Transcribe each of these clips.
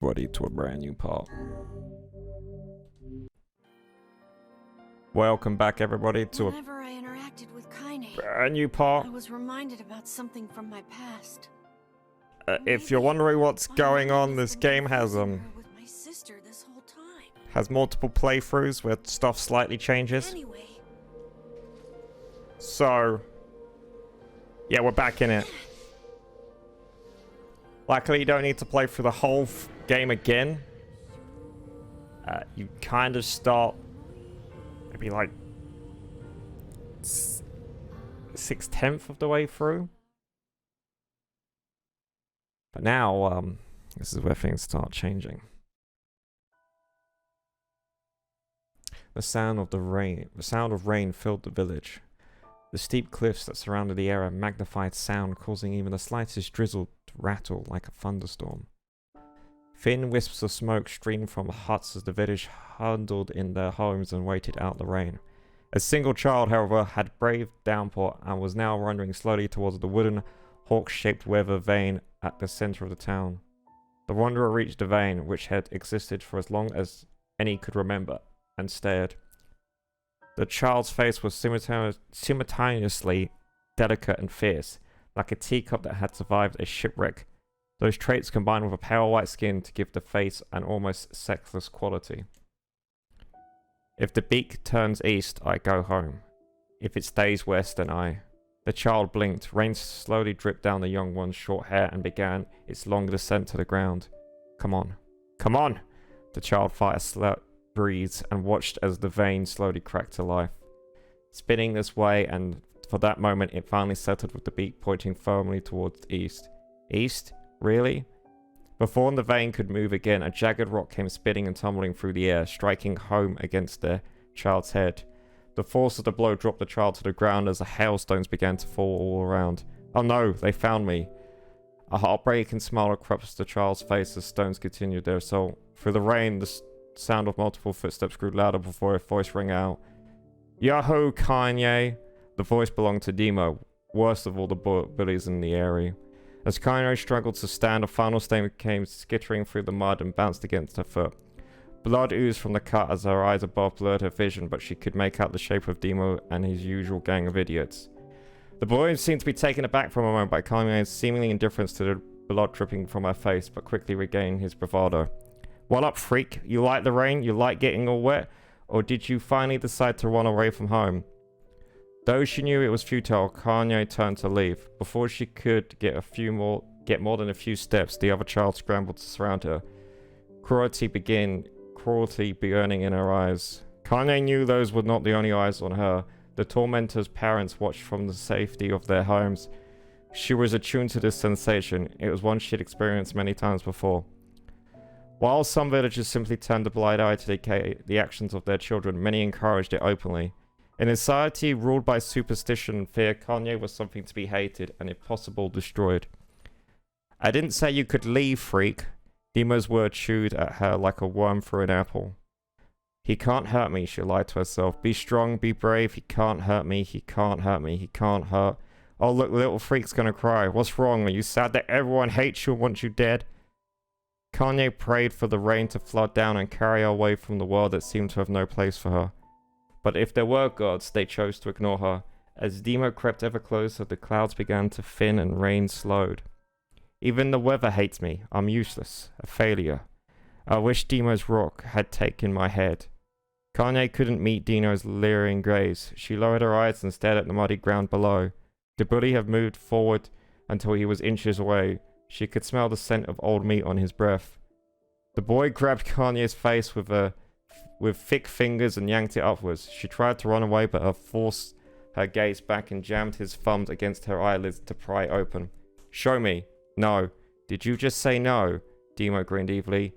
Everybody to a brand new part. Welcome back, everybody, to Whenever I interacted with Kaine, brand new part. I was reminded about something from my past. If you're wondering what's going on, this game has with my sister this whole time. multiple playthroughs where stuff slightly changes. Anyway, So, yeah, we're back in it. Luckily, you don't need to play through the whole game again. You kind of start maybe like 6/10 of the way through. But now, this is where things start changing. The sound of rain filled the village. The steep cliffs that surrounded the area magnified sound, causing even the slightest drizzle to rattle like a thunderstorm. Thin wisps of smoke streamed from the huts as the village huddled in their homes and waited out the rain. A single child, however, had braved downpour and was now wandering slowly towards the wooden, hawk-shaped weather vane at the center of the town. The wanderer reached the vane, which had existed for as long as any could remember, and stared. The child's face was simultaneously delicate and fierce, like a teacup that had survived a shipwreck. Those traits combined with a pale white skin to give the face an almost sexless quality. If the beak turns east, I go home. If it stays west, then I... The child blinked. Rain slowly dripped down the young one's short hair and began its long descent to the ground. Come on. Come on! The child fired a slow breeze and watched as the vein slowly cracked to life. Spinning this way, and for that moment it finally settled with the beak pointing firmly towards the east. East? Really? Before the vein could move again, a jagged rock came spinning and tumbling through the air, striking home against the child's head. The force of the blow dropped the child to the ground as the hailstones began to fall all around. Oh no, they found me. A heartbreaking smile across the child's face as stones continued their assault. Through the rain, the sound of multiple footsteps grew louder before a voice rang out. Yahoo, Kanye! The voice belonged to Demo, worst of all the bullies in the area. As Kanye struggled to stand, a final stain came skittering through the mud and bounced against her foot. Blood oozed from the cut as her eyes above blurred her vision, but she could make out the shape of Demo and his usual gang of idiots. The boy seemed to be taken aback for a moment by Kanye's seemingly indifference to the blood dripping from her face, but quickly regained his bravado. What up, freak? You like the rain? You like getting all wet? Or did you finally decide to run away from home? Though she knew it was futile, Kanye turned to leave. Before she could get more than a few steps, the other child scrambled to surround her. Cruelty burning in her eyes. Kanye knew those were not the only eyes on her. The tormentor's parents watched from the safety of their homes. She was attuned to this sensation. It was one she had experienced many times before. While some villagers simply turned a blind eye to the actions of their children, many encouraged it openly. In a society ruled by superstition and fear, Kanye was something to be hated and, if possible, destroyed. I didn't say you could leave, freak. Demo's word chewed at her like a worm through an apple. He can't hurt me, she lied to herself. Be strong, be brave. He can't hurt me, he can't hurt me, he can't hurt. Oh, look, little freak's gonna cry. What's wrong? Are you sad that everyone hates you and wants you dead? Kanye prayed for the rain to flood down and carry her away from the world that seemed to have no place for her. But if there were gods, they chose to ignore her. As Demo crept ever closer, the clouds began to thin and rain slowed. Even the weather hates me. I'm useless. A failure. I wish Demo's rock had taken my head. Kanye couldn't meet Dino's leering gaze. She lowered her eyes and stared at the muddy ground below. The bully had moved forward until he was inches away. She could smell the scent of old meat on his breath. The boy grabbed Kanye's face with thick fingers and yanked it upwards. She tried to run away, but forced her gaze back and jammed his thumbs against her eyelids to pry open. Show me. No. Did you just say no? Demo grinned evilly.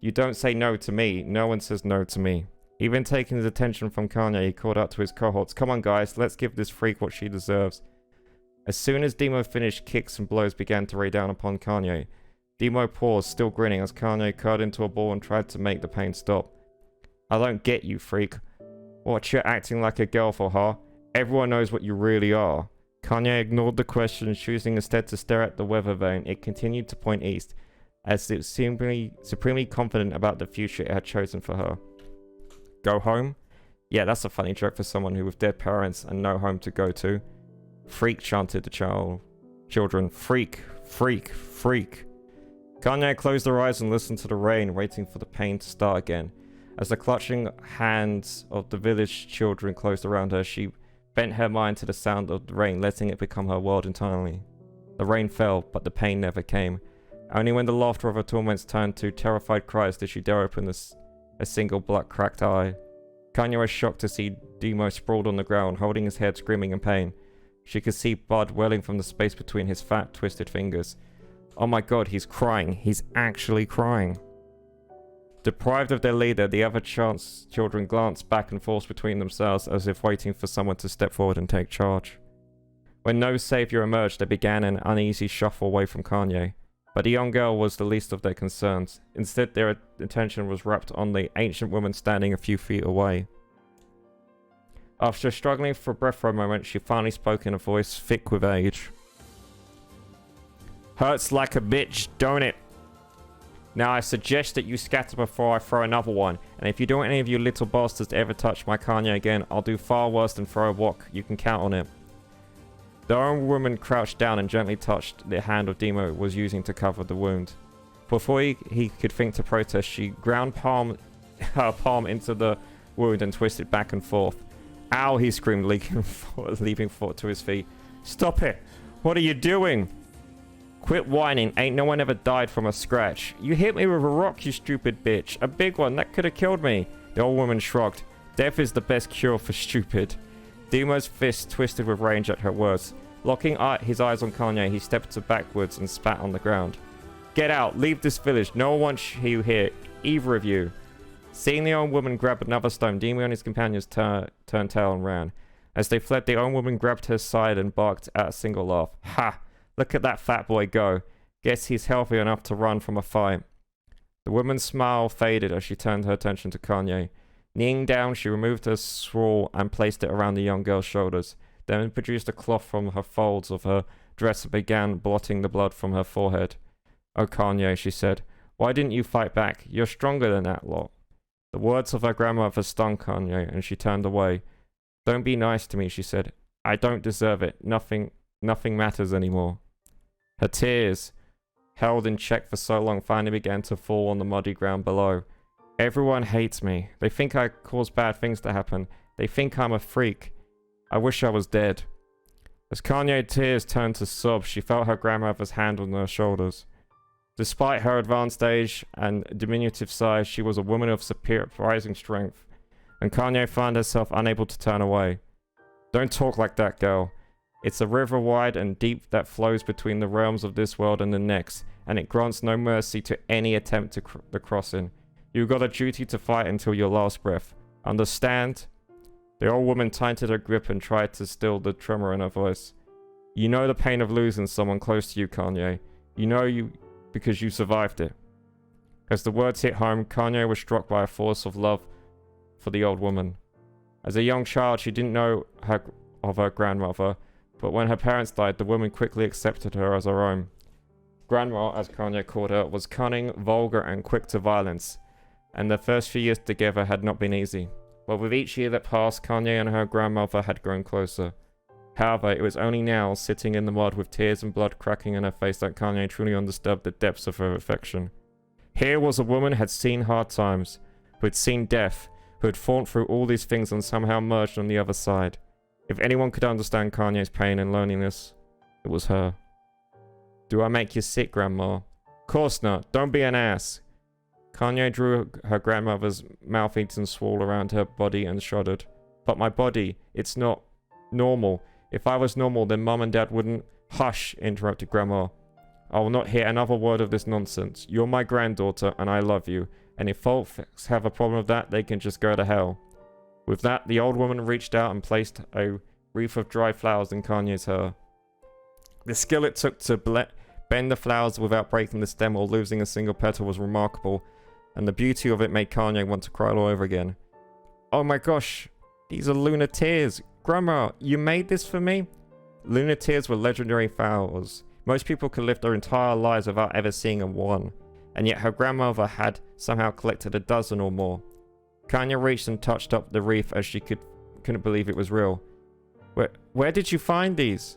You don't say no to me. No one says no to me. Even taking his attention from Kanye, he called out to his cohorts. Come on, guys. Let's give this freak what she deserves. As soon as Demo finished, kicks and blows began to rain down upon Kanye. Demo paused, still grinning, as Kanye curled into a ball and tried to make the pain stop. I don't get you, freak. What, you're acting like a girl for, huh? Everyone knows what you really are. Kanye ignored the question, choosing instead to stare at the weather vane. It continued to point east. as it seemed supremely confident about the future it had chosen for her. Go home? Yeah, that's a funny joke for someone who with dead parents and no home to go to. Freak, chanted the children. Freak, freak, freak. Kanye closed her eyes and listened to the rain, waiting for the pain to start again. As the clutching hands of the village children closed around her, she bent her mind to the sound of the rain, letting it become her world entirely. The rain fell, but the pain never came. Only when the laughter of her torments turned to terrified cries did she dare open a single blood-cracked eye. Kanye was shocked to see Demo sprawled on the ground, holding his head, screaming in pain. She could see blood welling from the space between his fat, twisted fingers. Oh my god, he's crying. He's actually crying. Deprived of their leader, the other children glanced back and forth between themselves as if waiting for someone to step forward and take charge. When no savior emerged, they began an uneasy shuffle away from Kanye. But the young girl was the least of their concerns. Instead, their attention was wrapped on the ancient woman standing a few feet away. After struggling for breath for a moment, she finally spoke in a voice thick with age. Hurts like a bitch, don't it? Now I suggest that you scatter before I throw another one, and if you don't any of you little bastards ever touch my Kanye again, I'll do far worse than throw a wok. You can count on it. The old woman crouched down and gently touched the hand of Demo was using to cover the wound. Before he could think to protest, she ground her palm into the wound and twisted back and forth. Ow, he screamed, leaping forward to his feet. Stop it! What are you doing? Quit whining. Ain't no one ever died from a scratch. You hit me with a rock, you stupid bitch. A big one. That could have killed me. The old woman shrugged. Death is the best cure for stupid. Demo's fist twisted with rage at her words. Locking his eyes on Kanye, he stepped backwards and spat on the ground. Get out. Leave this village. No one wants you here. Either of you. Seeing the old woman grab another stone, Demo and his companions turned tail and ran. As they fled, the old woman grabbed her side and barked at a single laugh. Ha! Look at that fat boy go. Guess he's healthy enough to run from a fight. The woman's smile faded as she turned her attention to Kanye. Kneeling down, she removed her shawl and placed it around the young girl's shoulders, then produced a cloth from her folds of her dress and began blotting the blood from her forehead. Oh, Kanye, she said, why didn't you fight back? You're stronger than that lot. The words of her grandmother stung Kanye, and she turned away. Don't be nice to me, she said. I don't deserve it. Nothing matters anymore. Her tears, held in check for so long, finally began to fall on the muddy ground below. Everyone hates me. They think I cause bad things to happen. They think I'm a freak. I wish I was dead. As Kanye's tears turned to sobs, she felt her grandmother's hand on her shoulders. Despite her advanced age and diminutive size, she was a woman of surprising strength, and Kanye found herself unable to turn away. Don't talk like that, girl. It's a river wide and deep that flows between the realms of this world and the next, and it grants no mercy to any attempt to the crossing. You've got a duty to fight until your last breath. Understand? The old woman tightened her grip and tried to still the tremor in her voice. You know the pain of losing someone close to you, Kanye. You know because you survived it. As the words hit home, Kanye was struck by a force of love for the old woman. As a young child, she didn't know of her grandmother, but when her parents died, the woman quickly accepted her as her own. Grandma, as Kanye called her, was cunning, vulgar, and quick to violence, and their first few years together had not been easy. But with each year that passed, Kanye and her grandmother had grown closer. However, it was only now, sitting in the mud with tears and blood cracking in her face, that Kanye truly understood the depths of her affection. Here was a woman who had seen hard times, who had seen death, who had fought through all these things and somehow emerged on the other side. If anyone could understand Kanye's pain and loneliness, it was her. Do I make you sick, Grandma? Course not. Don't be an ass. Kanye drew her grandmother's mouth-eaten swirl around her body and shuddered. But my body, it's not normal. If I was normal, then Mum and Dad wouldn't... Hush, interrupted Grandma. I will not hear another word of this nonsense. You're my granddaughter, and I love you. And if folks have a problem with that, they can just go to hell. With that, the old woman reached out and placed a wreath of dry flowers in Kanye's hair. The skill it took to bend the flowers without breaking the stem or losing a single petal was remarkable, and the beauty of it made Kanye want to cry all over again. Oh my gosh, these are lunar tears. Grandma, you made this for me? Lunar tears were legendary flowers. Most people could live their entire lives without ever seeing one. and yet her grandmother had somehow collected a dozen or more. Kanye reached and touched up the wreath as she couldn't believe it was real. Where did you find these?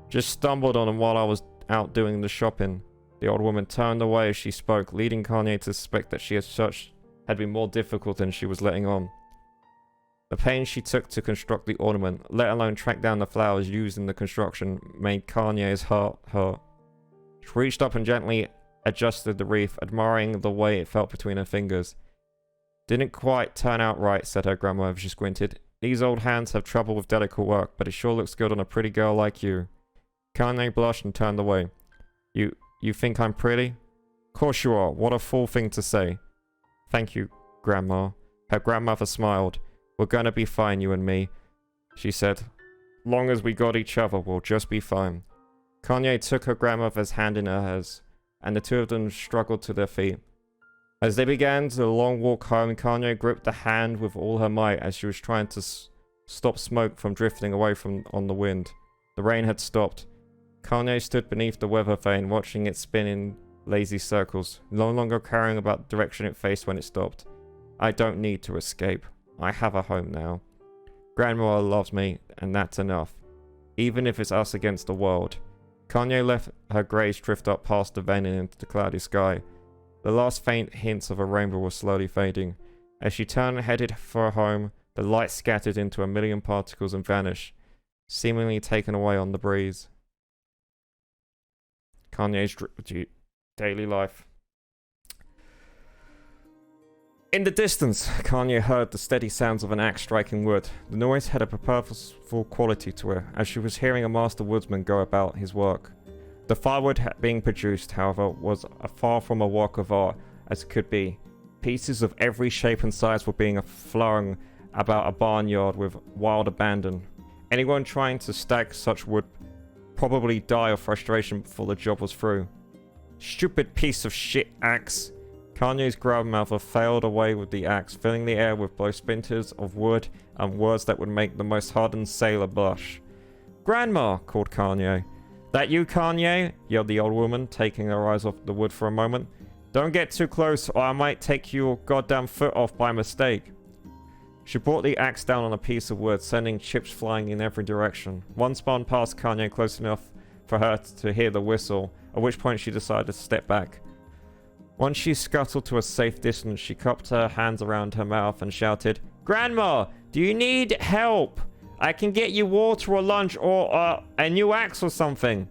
Just stumbled on them while I was out doing the shopping. The old woman turned away as she spoke, leading Kanye to suspect that she had been more difficult than she was letting on. The pains she took to construct the ornament, let alone track down the flowers used in the construction, made Kanye's heart hurt. She reached up and gently adjusted the wreath, admiring the way it felt between her fingers. Didn't quite turn out right, said her grandmother as she squinted. These old hands have trouble with delicate work, but it sure looks good on a pretty girl like you. Kanye blushed and turned away. You think I'm pretty? Course you are. What a fool thing to say. Thank you, Grandma. Her grandmother smiled. We're gonna be fine, you and me, she said. Long as we got each other, we'll just be fine. Kanye took her grandmother's hand in hers, and the two of them struggled to their feet. As they began the long walk home, Kanye gripped the hand with all her might as she was trying to stop smoke from drifting away on the wind. The rain had stopped. Kanye stood beneath the weather vane, watching it spin in lazy circles, no longer caring about the direction it faced when it stopped. I don't need to escape. I have a home now. Grandma loves me, and that's enough. Even if it's us against the world. Kanye let her gaze drift up past the vane and into the cloudy sky. The last faint hints of a rainbow were slowly fading. As she turned and headed for her home, the light scattered into a million particles and vanished, seemingly taken away on the breeze. Kanye's daily life. In the distance, Kanye heard the steady sounds of an axe striking wood. The noise had a purposeful quality to it, as she was hearing a master woodsman go about his work. The firewood being produced, however, was far from a work of art as it could be. Pieces of every shape and size were being flung about a barnyard with wild abandon. Anyone trying to stack such would probably die of frustration before the job was through. Stupid piece of shit axe. Kanye's grandmother failed away with the axe, filling the air with both splinters of wood and words that would make the most hardened sailor blush. Grandma, called Kanye. That you, Kanye? Yelled the old woman, taking her eyes off the wood for a moment. Don't get too close or I might take your goddamn foot off by mistake. She brought the axe down on a piece of wood, sending chips flying in every direction. One spun past Kanye close enough for her to hear the whistle, at which point she decided to step back. Once she scuttled to a safe distance, she cupped her hands around her mouth and shouted, Grandma, do you need help? I can get you water or lunch or a new axe or something.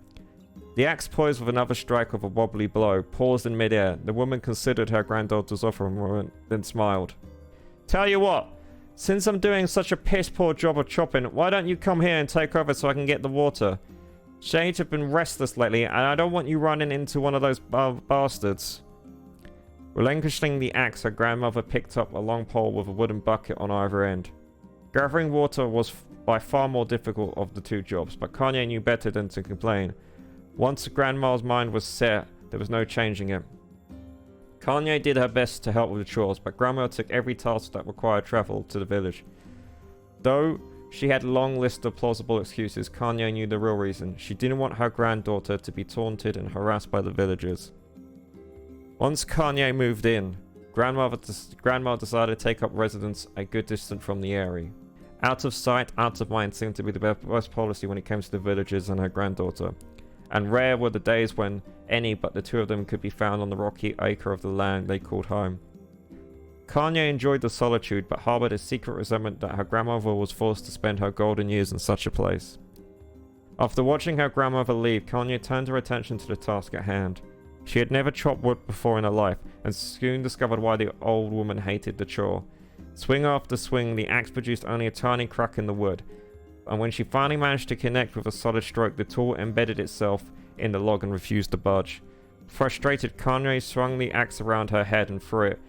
The axe poised with another strike of a wobbly blow, paused in midair. The woman considered her granddaughter's offer a moment, then smiled. Tell you what, since I'm doing such a piss poor job of chopping, why don't you come here and take over so I can get the water? Shades have been restless lately, and I don't want you running into one of those bastards. Relinquishing the axe, her grandmother picked up a long pole with a wooden bucket on either end. Gathering water was by far more difficult of the two jobs, but Kanye knew better than to complain. Once Grandma's mind was set, there was no changing it. Kanye did her best to help with the chores, but Grandma took every task that required travel to the village. Though she had a long list of plausible excuses, Kanye knew the real reason. She didn't want her granddaughter to be taunted and harassed by the villagers. Once Kanye moved in, Grandma decided to take up residence a good distance from the area. Out of sight, out of mind seemed to be the best policy when it came to the villagers and her granddaughter. And rare were the days when any but the two of them could be found on the rocky acre of the land they called home. Kanye enjoyed the solitude, but harbored a secret resentment that her grandmother was forced to spend her golden years in such a place. After watching her grandmother leave, Kanye turned her attention to the task at hand. She had never chopped wood before in her life, and soon discovered why the old woman hated the chore. Swing after swing, the axe produced only a tiny crack in the wood, and when she finally managed to connect with a solid stroke, the tool embedded itself in the log and refused to budge. Frustrated, Kanye swung the axe around her head and threw it,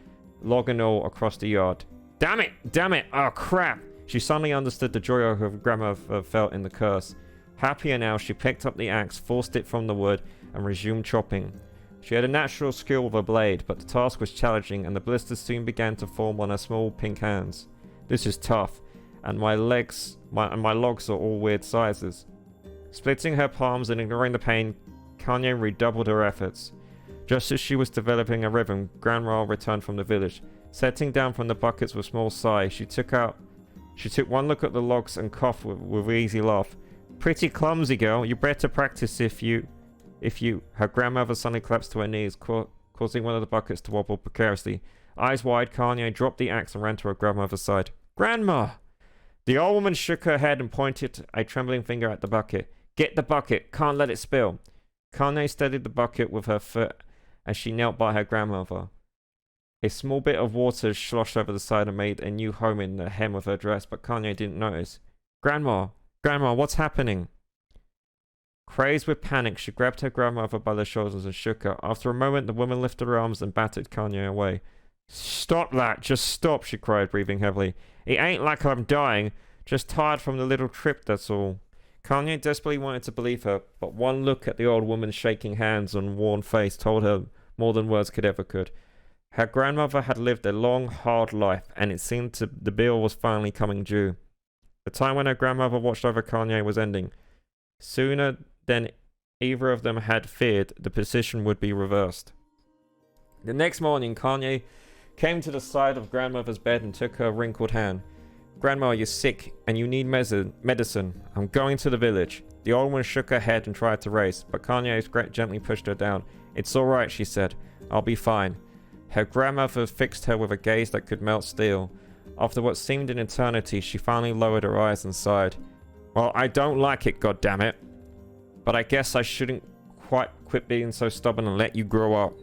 log and all, across the yard. Damn it, oh crap! She suddenly understood the joy her grandmother felt in the curse. Happier now, she picked up the axe, forced it from the wood, and resumed chopping. She had a natural skill with a blade, but the task was challenging, and the blisters soon began to form on her small pink hands. This is tough, and my logs are all weird sizes. Splitting her palms and ignoring the pain, Kanye redoubled her efforts. Just as she was developing a rhythm, Grandma returned from the village. Setting down from the buckets with a small sigh, she took one look at the logs and coughed with an easy laugh. Pretty clumsy, girl. You better practice if you... Her grandmother suddenly collapsed to her knees, causing one of the buckets to wobble precariously. Eyes wide, Kanye dropped the axe and ran to her grandmother's side. Grandma! The old woman shook her head and pointed a trembling finger at the bucket. Get the bucket. Can't let it spill. Kanye steadied the bucket with her foot as she knelt by her grandmother. A small bit of water sloshed over the side and made a new home in the hem of her dress, but Kanye didn't notice. Grandma, what's happening? Crazed with panic, she grabbed her grandmother by the shoulders and shook her. After a moment, the woman lifted her arms and battered Kanye away. Stop that! Just stop, she cried, breathing heavily. It ain't like I'm dying. Just tired from the little trip, that's all. Kanye desperately wanted to believe her, but one look at the old woman's shaking hands and worn face told her more than words could. Her grandmother had lived a long, hard life, and it seemed the bill was finally coming due. The time when her grandmother watched over Kanye was ending. Sooner than either of them had feared, the position would be reversed. The next morning, Kanye came to the side of grandmother's bed and took her wrinkled hand. Grandma, you're sick, and you need medicine. I'm going to the village. The old woman shook her head and tried to race, but Kanye gently pushed her down. It's all right, she said. I'll be fine. Her grandmother fixed her with a gaze that could melt steel. After what seemed an eternity, she finally lowered her eyes and sighed. Well, I don't like it, goddammit. But I guess I shouldn't quite quit being so stubborn and let you grow up.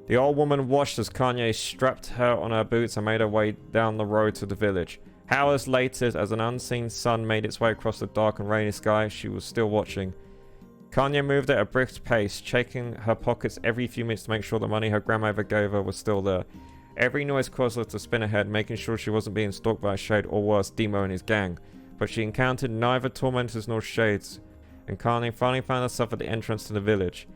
The old woman watched as Kanye strapped her on her boots and made her way down the road to the village. Hours later, as an unseen sun made its way across the dark and rainy sky, she was still watching. Kanye moved at a brisk pace, checking her pockets every few minutes to make sure the money her grandmother gave her was still there. Every noise caused her to spin ahead, making sure she wasn't being stalked by a shade or worse, Demo and his gang. But she encountered neither tormentors nor shades, and Kanye finally found herself at the entrance to the village.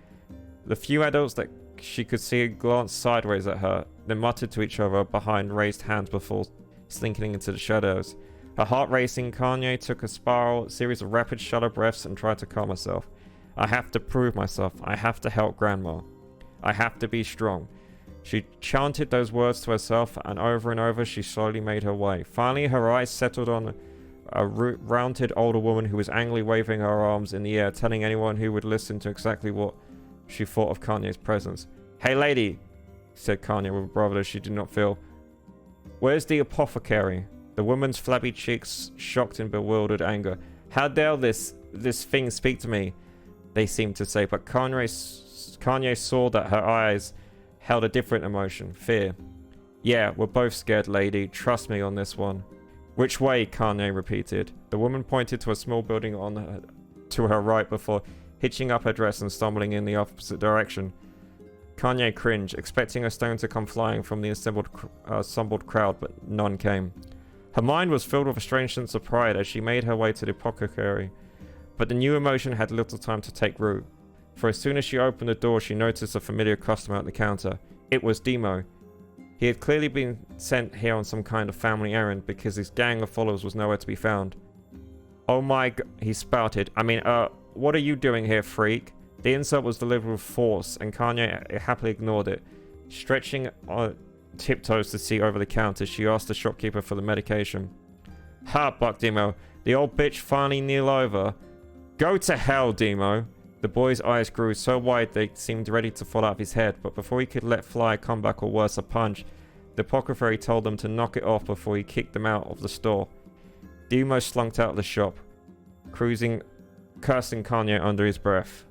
The few adults that she could see glanced sideways at her, then muttered to each other behind raised hands before slinking into the shadows. Her heart racing, Kanye took a series of rapid shallow breaths and tried to calm herself. I have to prove myself. I have to help Grandma. I have to be strong. She chanted those words to herself, and over she slowly made her way. Finally, her eyes settled on a rounded older woman who was angrily waving her arms in the air, telling anyone who would listen to exactly what she thought of Kanye's presence. Hey lady, said Kanye with a bravado she did not feel. Where's the apothecary? The woman's flabby cheeks shocked in bewildered anger. How dare this thing speak to me? They seemed to say, but Kanye saw that her eyes held a different emotion, fear. Yeah, we're both scared, lady. Trust me on this one. Which way? Kanye repeated. The woman pointed to a small building to her right before hitching up her dress and stumbling in the opposite direction. Kanye cringed, expecting a stone to come flying from the assembled crowd, but none came. Her mind was filled with a strange sense of pride as she made her way to the apothecary, but the new emotion had little time to take root. For as soon as she opened the door, she noticed a familiar customer at the counter. It was Demo. He had clearly been sent here on some kind of family errand because his gang of followers was nowhere to be found. Oh my god, he spouted. What are you doing here, freak? The insult was delivered with force, and Kanye happily ignored it. Stretching on tiptoes to see over the counter, she asked the shopkeeper for the medication. Ha, bucked Demo. The old bitch finally kneel over. Go to hell, Demo. The boy's eyes grew so wide they seemed ready to fall out of his head, but before he could let fly a comeback or worse, a punch, the apothecary told them to knock it off before he kicked them out of the store. Demo slunk out of the shop, cursing Kanye under his breath.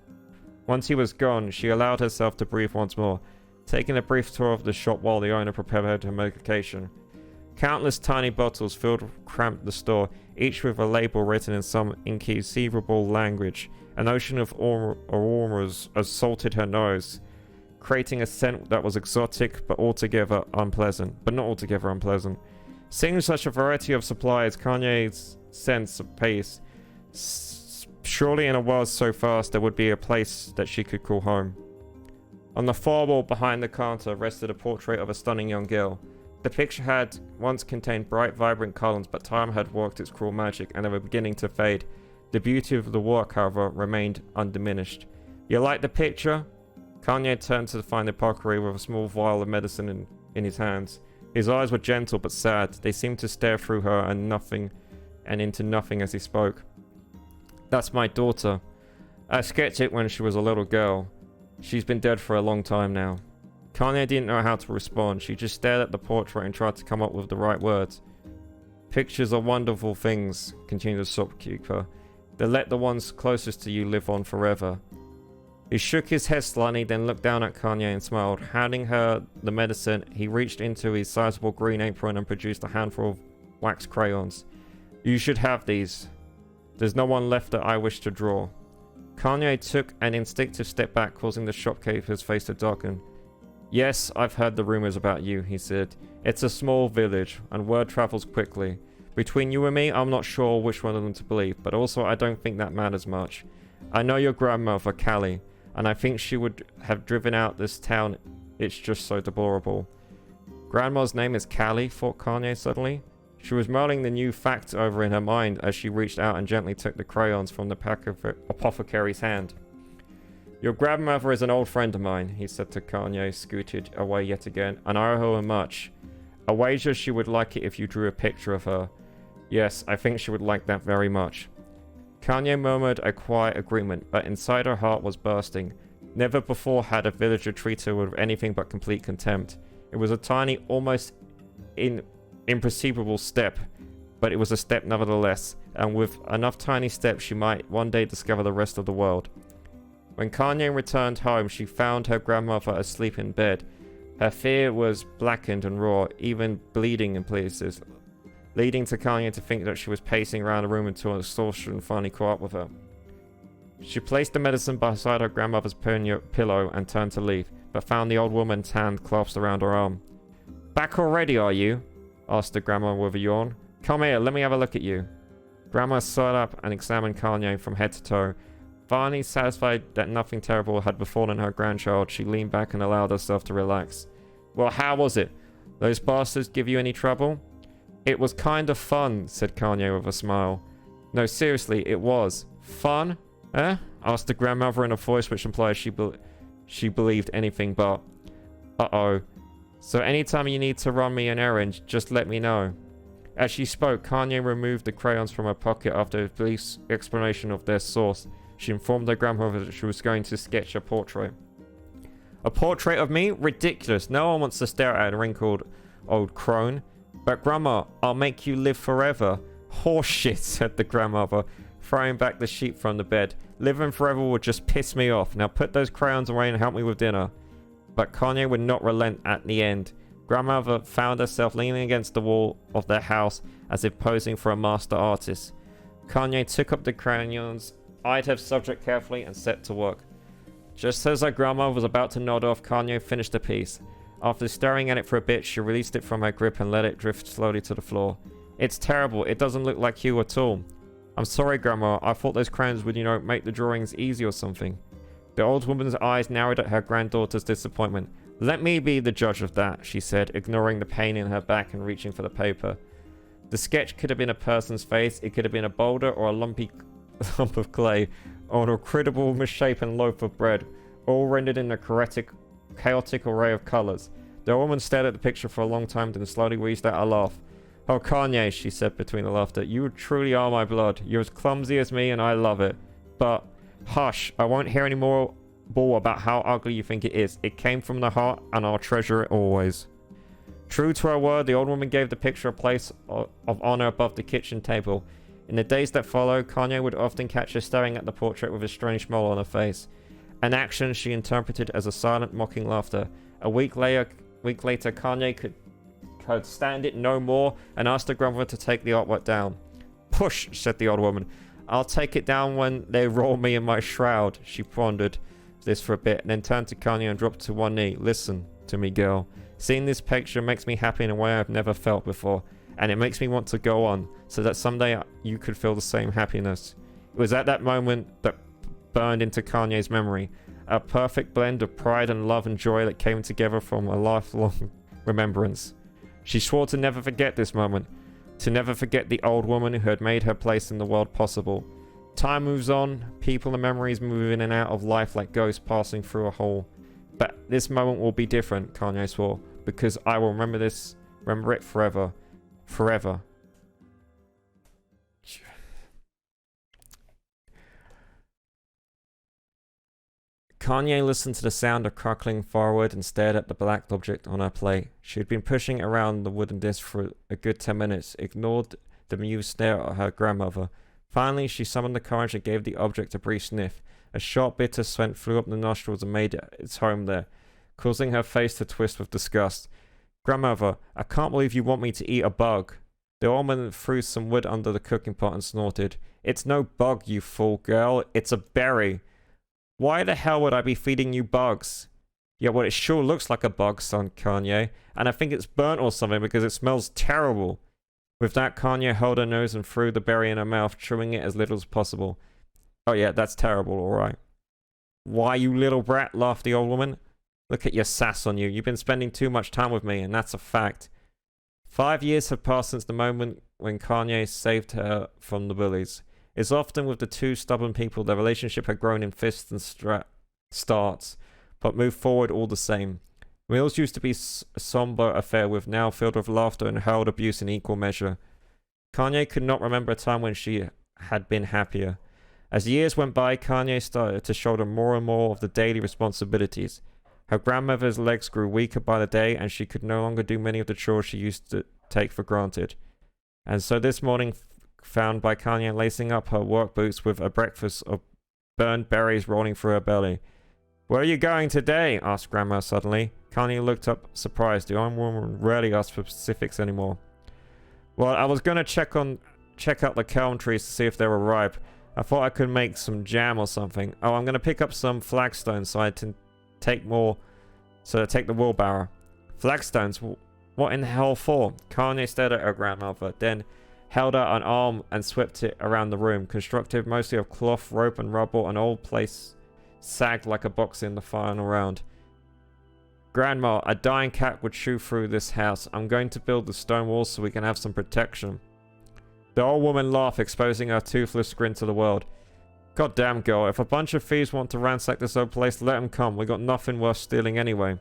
Once he was gone, she allowed herself to breathe once more, taking a brief tour of the shop while the owner prepared her medication. Countless tiny bottles cramped the store, each with a label written in some inconceivable language. An ocean of aromas assaulted her nose, creating a scent that was exotic but not altogether unpleasant. Seeing such a variety of supplies, Kanye's sense of pace. Surely in a world so fast, there would be a place that she could call home. On the far wall behind the counter rested a portrait of a stunning young girl. The picture had once contained bright, vibrant colors, but time had worked its cruel magic, and they were beginning to fade. The beauty of the work, however, remained undiminished. You like the picture? Kanye turned to find the apothecary with a small vial of medicine in his hands. His eyes were gentle but sad. They seemed to stare through her and into nothing as he spoke. That's my daughter. I sketched it when she was a little girl. She's been dead for a long time now. Kanye didn't know how to respond. She just stared at the portrait and tried to come up with the right words. Pictures are wonderful things, continued the shopkeeper. They let the ones closest to you live on forever. He shook his head slightly, then looked down at Kanye and smiled. Handing her the medicine, he reached into his sizable green apron and produced a handful of wax crayons. You should have these. There's no one left that I wish to draw. Kanye took an instinctive step back, causing the shopkeeper's face to darken. Yes, I've heard the rumors about you, he said. It's a small village, and word travels quickly. Between you and me, I'm not sure which one of them to believe, but also I don't think that matters much. I know your grandmother, Callie, and I think she would have driven out this town. It's just so deplorable. Grandma's name is Callie, thought Kanye suddenly. She was mulling the new fact over in her mind as she reached out and gently took the crayons from the apothecary's hand. Your grandmother is an old friend of mine, he said to Kanye, scooted away yet again, and I owe her much. I wager she would like it if you drew a picture of her. Yes, I think she would like that very much. Kanye murmured a quiet agreement, but inside her heart was bursting. Never before had a villager treated her with anything but complete contempt. It was a tiny, almost imperceptible step, but it was a step nevertheless, and with enough tiny steps she might one day discover the rest of the world. When Kanye returned home, she found her grandmother asleep in bed. Her fear was blackened and raw, even bleeding in places, leading to Kanye to think that she was pacing around the room until exhaustion finally caught up with her. She placed the medicine beside her grandmother's pillow and turned to leave, but found the old woman's hand clasped around her arm. Back already, are you? Asked the grandma with a yawn. Come here, let me have a look at you. Grandma sat up and examined Kanye from head to toe. Finally satisfied that nothing terrible had befallen her grandchild, she leaned back and allowed herself to relax. Well, how was it? Those bastards give you any trouble? It was kind of fun, said Kanye with a smile. No, seriously, it was. Fun? Eh? Asked the grandmother in a voice which implied she believed anything but. Uh-oh. So anytime you need to run me an errand, just let me know. As she spoke, Kanye removed the crayons from her pocket after a brief explanation of their source. She informed her grandmother that she was going to sketch a portrait. A portrait of me? Ridiculous. No one wants to stare at a wrinkled old crone. But Grandma, I'll make you live forever. Horseshit, said the grandmother, throwing back the sheet from the bed. Living forever would just piss me off. Now put those crayons away and help me with dinner. But Kanye would not relent at the end. Grandmother found herself leaning against the wall of their house as if posing for a master artist. Kanye took up the crayons, eyed her subject carefully, and set to work. Just as her grandma was about to nod off, Kanye finished the piece. After staring at it for a bit, she released it from her grip and let it drift slowly to the floor. It's terrible. It doesn't look like you at all. I'm sorry, Grandma. I thought those crayons would, make the drawings easy or something. The old woman's eyes narrowed at her granddaughter's disappointment. Let me be the judge of that, she said, ignoring the pain in her back and reaching for the paper. The sketch could have been a person's face. It could have been a boulder or a lumpy lump of clay, or an incredible misshapen loaf of bread, all rendered in a chaotic array of colors. The woman stared at the picture for a long time, then slowly wheezed out a laugh. Oh, Kanye, she said between the laughter, you truly are my blood. You're as clumsy as me, and I love it. But, hush, I won't hear any more about how ugly you think it is. It came from the heart, and I'll treasure it always. True to her word, the old woman gave the picture a place of honor above the kitchen table. In the days that followed, Kanye would often catch her staring at the portrait with a strange smile on her face. An action she interpreted as a silent, mocking laughter. A week later, Kanye could stand it no more and asked her grandmother to take the artwork down. Push, said the old woman. I'll take it down when they roll me in my shroud. She pondered this for a bit and then turned to Kanye and dropped to one knee. Listen to me, girl. Seeing this picture makes me happy in a way I've never felt before. And it makes me want to go on, so that someday you could feel the same happiness. It was at that moment that burned into Kanye's memory. A perfect blend of pride and love and joy that came together from a lifelong remembrance. She swore to never forget this moment. To never forget the old woman who had made her place in the world possible. Time moves on. People and memories move in and out of life like ghosts passing through a hole. But this moment will be different, Kanye swore, because I will remember it forever. Forever. Kanye listened to the sound of crackling forward and stared at the black object on her plate. She had been pushing around the wooden disc for a good 10 minutes, ignored the amused stare at her grandmother. Finally, she summoned the courage and gave the object a brief sniff. A sharp, bitter scent flew up the nostrils and made its home there, causing her face to twist with disgust. Grandmother, I can't believe you want me to eat a bug. The old woman threw some wood under the cooking pot and snorted. It's no bug, you fool girl. It's a berry. Why the hell would I be feeding you bugs? Yeah, well, it sure looks like a bug, son Kanye. And I think it's burnt or something because it smells terrible. With that, Kanye held her nose and threw the berry in her mouth, chewing it as little as possible. Oh yeah, that's terrible, alright. Why, you little brat, laughed the old woman. Look at your sass on you. You've been spending too much time with me, and that's a fact. 5 years have passed since the moment when Kanye saved her from the bullies. It's often with the two stubborn people their relationship had grown in fists and starts, but moved forward all the same. Meals used to be a somber affair with now filled with laughter and hurled abuse in equal measure. Kanye could not remember a time when she had been happier. As the years went by, Kanye started to shoulder more and more of the daily responsibilities. Her grandmother's legs grew weaker by the day, and she could no longer do many of the chores she used to take for granted. And so this morning found by Kanye lacing up her work boots with a breakfast of burned berries rolling through her belly. Where are you going today? Asked Grandma suddenly. Kanye looked up surprised. The old woman rarely asked for specifics anymore. Well, I was going to check out the kelm trees to see if they were ripe. I thought I could make some jam or something. Oh, I'm going to pick up some flagstones so I can take the wheelbarrow. Flagstones? What in the hell for? Kanye stared at her grandmother, then held out an arm and swept it around the room. Constructed mostly of cloth, rope, and rubble, an old place sagged like a box in the final round. Grandma, a dying cat would chew through this house. I'm going to build the stone walls so we can have some protection. The old woman laughed, exposing her toothless grin to the world. God damn, girl, if a bunch of thieves want to ransack this old place, let them come. We got nothing worth stealing anyway.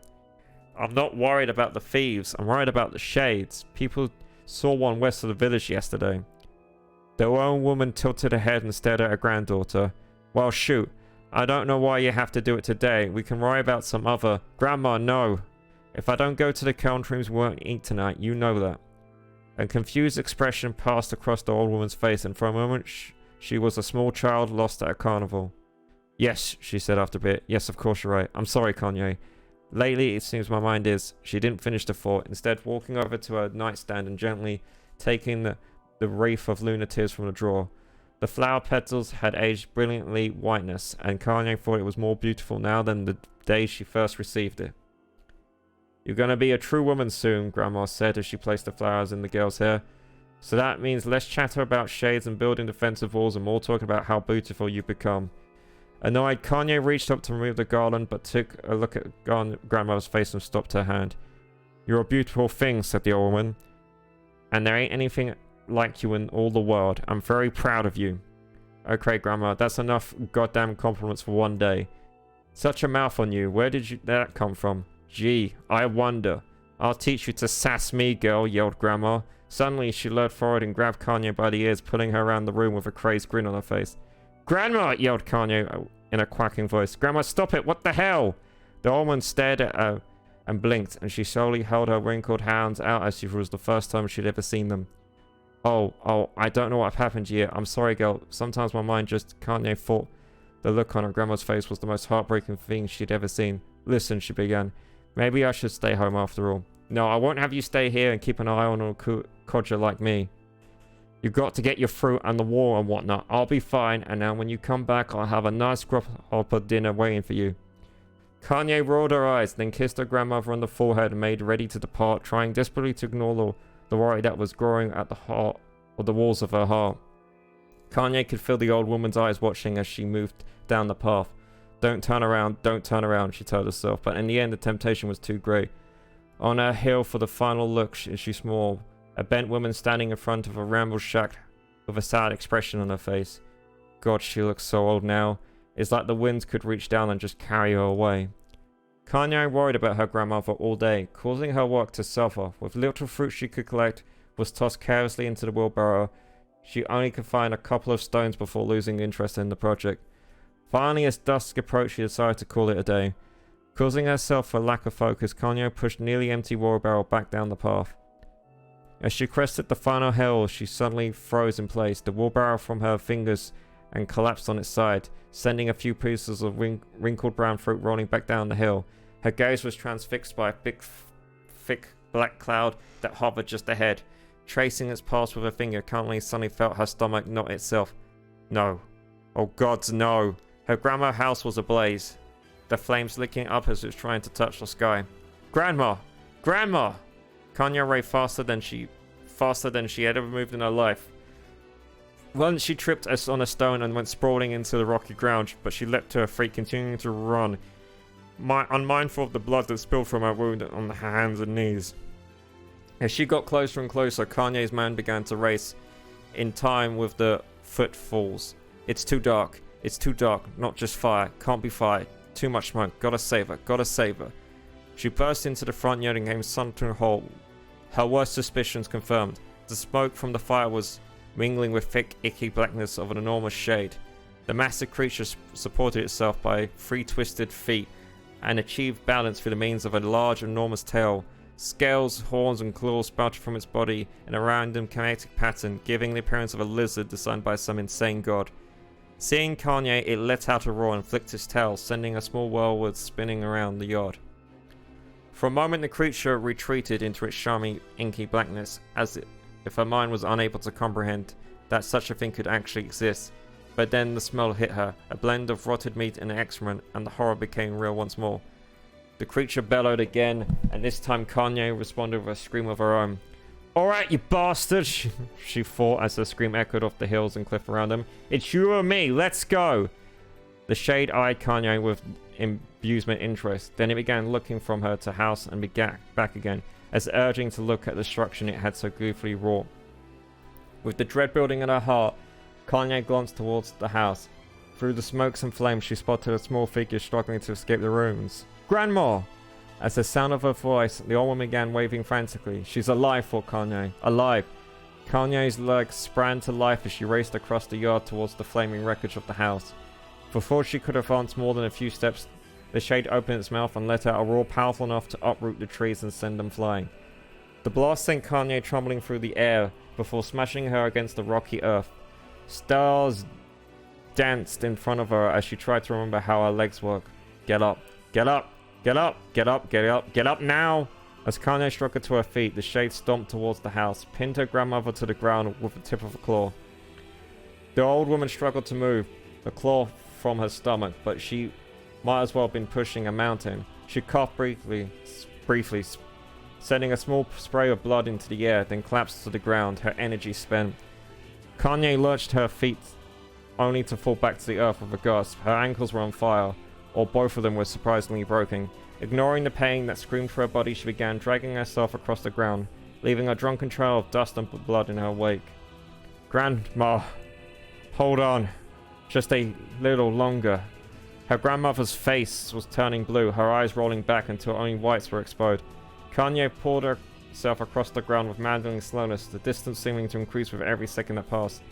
I'm not worried about the thieves. I'm worried about the shades. People saw one west of the village yesterday. The old woman tilted her head and stared at her granddaughter. Well, shoot. I don't know why you have to do it today. We can worry about some other... Grandma, no. If I don't go to the kelm trees, we won't eat tonight. You know that. A confused expression passed across the old woman's face, and for a moment she was a small child lost at a carnival. Yes, she said after a bit. Yes, of course you're right. I'm sorry, Kanye. Lately, it seems my mind is... She didn't finish the thought, instead walking over to her nightstand and gently taking the wreath of lunar tears from the drawer. The flower petals had aged brilliantly whiteness, and Kanye thought it was more beautiful now than the day she first received it. You're gonna be a true woman soon, Grandma said as she placed the flowers in the girl's hair. So that means less chatter about shades and building defensive walls and more talking about how beautiful you've become. Annoyed, Kanye reached up to remove the garland, but took a look at Grandma's face and stopped her hand. You're a beautiful thing, said the old woman. And there ain't anything like you in all the world. I'm very proud of you. Okay, Grandma, that's enough goddamn compliments for one day. Such a mouth on you. Where did that come from? Gee, I wonder. I'll teach you to sass me, girl, yelled Grandma. Suddenly, she leaned forward and grabbed Kanye by the ears, pulling her around the room with a crazed grin on her face. Grandma, yelled Kanye in a quacking voice. Grandma, stop it! What the hell? The old woman stared at her and blinked, and she slowly held her wrinkled hands out as if it was the first time she'd ever seen them. Oh, I don't know what happened yet. I'm sorry, girl. Sometimes my mind just... Kanye thought the look on her grandma's face was the most heartbreaking thing she'd ever seen. Listen, she began. Maybe I should stay home after all. No, I won't have you stay here and keep an eye on a codger like me. You've got to get your fruit and the war and whatnot. I'll be fine, and now when you come back, I'll have a nice grasshopper dinner waiting for you. Kanye rolled her eyes, then kissed her grandmother on the forehead and made ready to depart, trying desperately to ignore the worry that was growing at the heart or the walls of her heart. Kanye could feel the old woman's eyes watching as she moved down the path. Don't turn around, she told herself, but in the end the temptation was too great. On her heel for the final look, she saw a bent woman standing in front of a ramble shack with a sad expression on her face. God, she looks so old now. It's like the winds could reach down and just carry her away. Kanye worried about her grandmother all day, causing her work to suffer. With little fruit she could collect was tossed carelessly into the wheelbarrow. She only could find a couple of stones before losing interest in the project. Finally, as dusk approached, she decided to call it a day. Causing herself a lack of focus, Kanye pushed nearly empty wheelbarrow back down the path. As she crested the final hill, she suddenly froze in place, the wheelbarrow from her fingers, and collapsed on its side, sending a few pieces of wrinkled brown fruit rolling back down the hill. Her gaze was transfixed by a big, thick black cloud that hovered just ahead. Tracing its path with her finger, Kanye suddenly felt her stomach knot itself. No. Oh gods, no. Her grandma's house was ablaze, the flames licking up as it was trying to touch the sky. Grandma! Grandma! Kanye ran faster than she had ever moved in her life. Once she tripped on a stone and went sprawling into the rocky ground, but she leapt to her feet, continuing to run, unmindful of the blood that spilled from her wound on her hands and knees. As she got closer and closer, Kanye's man began to race in time with the footfalls. It's too dark. It's too dark. Not just fire. Can't be fire. Too much smoke. Gotta save her. Gotta save her. She burst into the front yard and came suddenly whole. Her worst suspicions confirmed. The smoke from the fire was mingling with thick, icky blackness of an enormous shade. The massive creature supported itself by 3 twisted feet and achieved balance through the means of a large, enormous tail. Scales, horns, and claws sprouted from its body in a random kinetic pattern, giving the appearance of a lizard designed by some insane god. Seeing Kanye, it let out a roar and flicked its tail, sending a small whirlwind spinning around the yard. For a moment, the creature retreated into its charming, inky blackness, as if her mind was unable to comprehend that such a thing could actually exist. But then the smell hit her, a blend of rotted meat and excrement, and the horror became real once more. The creature bellowed again, and this time Kanye responded with a scream of her own. Alright, you bastard, she thought as her scream echoed off the hills and cliff around them. It's you or me, let's go! The shade eyed Kanye with amusement interest. Then it began looking from her to house and began back again, as urging to look at the destruction it had so gleefully wrought. With the dread building in her heart, Kanye glanced towards the house. Through the smokes and flames, she spotted a small figure struggling to escape the ruins. Grandma! As the sound of her voice, the old woman began waving frantically. She's alive, thought Kanye. Alive! Kanye's legs sprang to life as she raced across the yard towards the flaming wreckage of the house. Before she could advance more than a few steps, the shade opened its mouth and let out a roar powerful enough to uproot the trees and send them flying. The blast sent Kanye tumbling through the air before smashing her against the rocky earth. Stars danced in front of her as she tried to remember how her legs work. Get up, get up, get up, get up, get up, get up now! As Kanye struggled to her feet, the shade stomped towards the house, pinned her grandmother to the ground with the tip of a claw. The old woman struggled to move, the claw from her stomach, but she might as well have been pushing a mountain. She coughed briefly, sending a small spray of blood into the air, then collapsed to the ground, her energy spent. Kanye lurched her feet, only to fall back to the earth with a gasp. Her ankles were on fire, or both of them were surprisingly broken. Ignoring the pain that screamed through her body, she began dragging herself across the ground, leaving a drunken trail of dust and blood in her wake. Grandma, hold on. Just a little longer. Her grandmother's face was turning blue, her eyes rolling back until only whites were exposed. Kanye pulled herself across the ground with maddening slowness, the distance seeming to increase with every second that passed.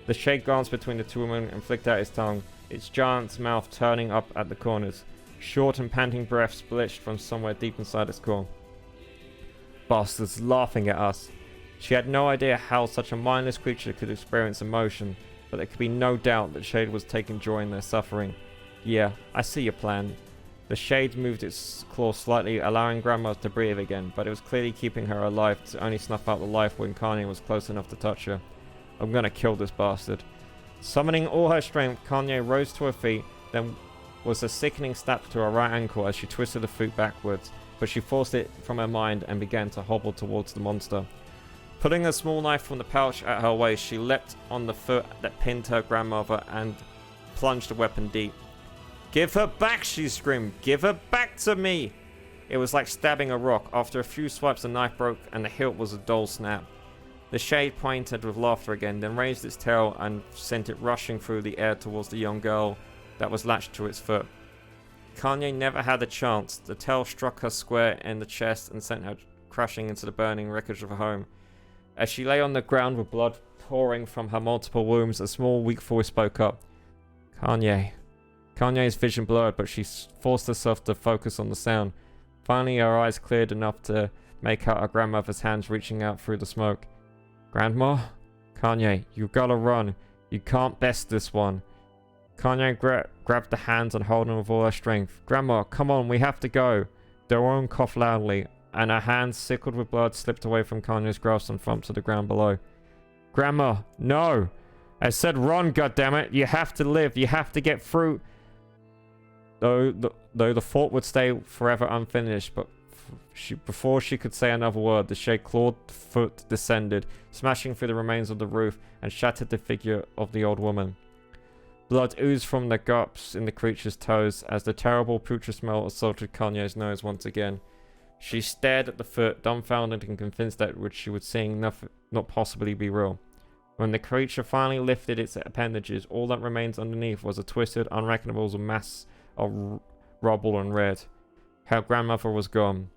The shade glanced between the two women and flicked out his tongue, its giant's mouth turning up at the corners. Short and panting breaths belched from somewhere deep inside its core. Bastards laughing at us. She had no idea how such a mindless creature could experience emotion, but there could be no doubt that Shade was taking joy in their suffering. Yeah, I see your plan. The Shade moved its claw slightly, allowing Grandma to breathe again, but it was clearly keeping her alive to only snuff out the life when Kanye was close enough to touch her. I'm gonna kill this bastard. Summoning all her strength, Kanye rose to her feet, then was a sickening slap to her right ankle as she twisted the foot backwards, but she forced it from her mind and began to hobble towards the monster. Putting a small knife from the pouch at her waist, she leapt on the foot that pinned her grandmother and plunged the weapon deep. Give her back, she screamed. Give her back to me! It was like stabbing a rock. After a few swipes, the knife broke and the hilt was a dull snap. The shade pointed with laughter again, then raised its tail and sent it rushing through the air towards the young girl that was latched to its foot. Kanye never had a chance. The tail struck her square in the chest and sent her crashing into the burning wreckage of her home. As she lay on the ground with blood pouring from her multiple wounds, a small, weak voice spoke up. Kanye. Kanye's vision blurred, but she forced herself to focus on the sound. Finally, her eyes cleared enough to make out her grandmother's hands reaching out through the smoke. Grandma? Kanye, you gotta run. You can't best this one. Kanye grabbed the hands and held them with all her strength. Grandma, come on, we have to go. Daron coughed loudly, and her hands, sickled with blood, slipped away from Kanye's grasp and thumped to the ground below. Grandma, no! I said run, goddammit! You have to live, you have to get through. Though the thought would stay forever unfinished, but before she could say another word, the shade clawed foot descended, smashing through the remains of the roof, and shattered the figure of the old woman. Blood oozed from the gaps in the creature's toes as the terrible putrid smell assaulted Kanye's nose once again. She stared at the foot, dumbfounded and convinced that what she was seeing not possibly be real. When the creature finally lifted its appendages, all that remained underneath was a twisted, unreckonable mass of rubble and red. Her grandmother was gone.